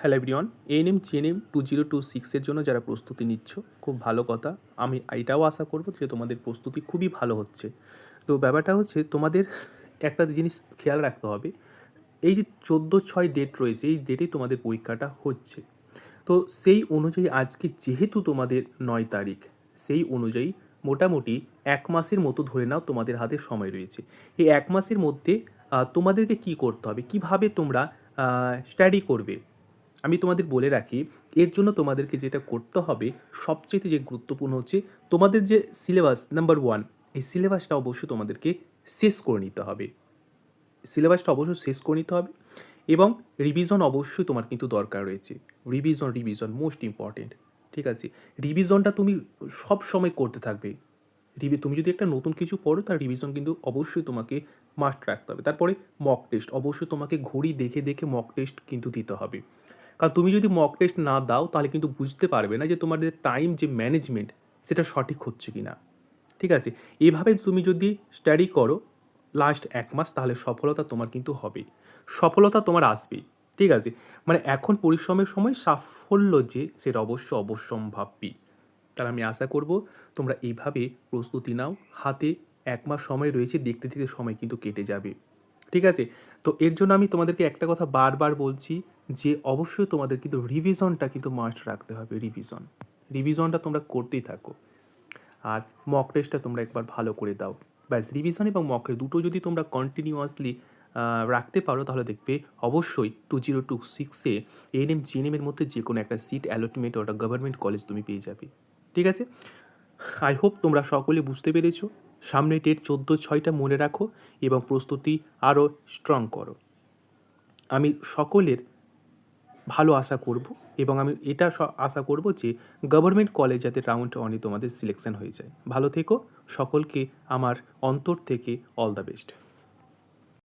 Hello everyone, ANM GNM 2026 এর জন্য যারা প্রস্তুতি নিচ্ছ, খুব ভালো কথা। আমি এটাও আশা করব যে তোমাদের প্রস্তুতি খুবই ভালো হচ্ছে। তো ব্যাপারটা হচ্ছে তোমাদের একটা জিনিস খেয়াল রাখতে হবে, এই যে 14/6 ডেট রয়েছে, এই ডেটেই তোমাদের পরীক্ষাটা হচ্ছে। তো সেই অনুযায়ী আজকে যেহেতু তোমাদের 9 তারিখ, সেই অনুযায়ী মোটামুটি 1 মাসের মতো ধরে নাও তোমাদের হাতে সময় রয়েছে। এই 1 মাসের মধ্যে তোমাদেরকে কী করতে হবে? কিভাবে তোমরা স্টাডি করবে? আমি তোমাদের বলে রাখি, এর জন্য তোমাদেরকে যেটা করতে হবে, সবচাইতে যে গুরুত্বপূর্ণ হচ্ছে তোমাদের যে সিলেবাস নাম্বার 1, এই সিলেবাসটা অবশ্যই তোমাদেরকে শেষ করে নিতে হবে। সিলেবাসটা অবশ্যই শেষ করে নিতে হবে এবং রিভিশন অবশ্যই তোমার কিন্তু দরকার রয়েছে। Revision most important. ঠিক আছে? রিভিশনটা তুমি সবসময় করতে থাকবে। তুমি যদি একটা নতুন কিছু পড়ো, তার রিভিশন কিন্তু অবশ্যই তোমাকে মাস্ট রাখতে হবে। তারপরে মক টেস্ট, অবশ্যই তোমাকে ঘড়ি দেখে দেখে মক টেস্ট কিন্তু দিতে হবে। কারণ তুমি যদি মক টেস্ট না দাও, তাহলে কিন্তু বুঝতে পারবে না যে তোমাদের টাইম যে ম্যানেজমেন্ট, সেটা সঠিক হচ্ছে কি না। ঠিক আছে? এভাবে তুমি যদি স্টাডি করো লাস্ট 1 মাস, তাহলে সফলতা তোমার কিন্তু হবেই। সফলতা তোমার আসবেই। ঠিক আছে? মানে এখন পরিশ্রমের সময়, সাফল্য যে সেটা অবশ্যম্ভাবী। তাহলে আমি আশা করব তোমরা এইভাবে প্রস্তুতি নাও। হাতে 1 মাস সময় রয়েছে, দেখতে দেখতে সময় কিন্তু কেটে যাবে। ঠিক আছে? তো এর জন্য আমি তোমাদেরকে একটা কথা বারবার বলছি যে অবশ্যই তোমাদের কিন্তু রিভিশনটা কিন্তু মাস্ট রাখতে হবে। রিভিশনটা তোমরা করতেই থাকো। আর মক টেস্টটা তোমরা একবার ভালো করে দাও। ব্যাস, রিভিশন এবং মক টেস্ট দুটো যদি তোমরা কন্টিনিউয়াসলি রাখতে পারো, তাহলে দেখবে অবশ্যই 2026 এ এএনএম জিএনএম এর মধ্যে যে কোনো একটা সিট অ্যালটমেন্ট ওটা গভর্নমেন্ট কলেজ তুমি পেয়ে যাবে। ঠিক আছে? আই হোপ তোমরা সকলে বুঝতে পেরেছো। সামনে ডেট 14/6টা মনে রাখো এবং প্রস্তুতি আরও স্ট্রং করো। আমি সকলের ভালো আশা করব এবং আমি এটা আশা করব যে গভর্নমেন্ট কলেজ যাতে রাউন্ড 1 এ তোমাদের সিলেকশন হয়ে যায়। ভালো থেকো। সকলকে আমার অন্তর থেকে অল দ্য বেস্ট।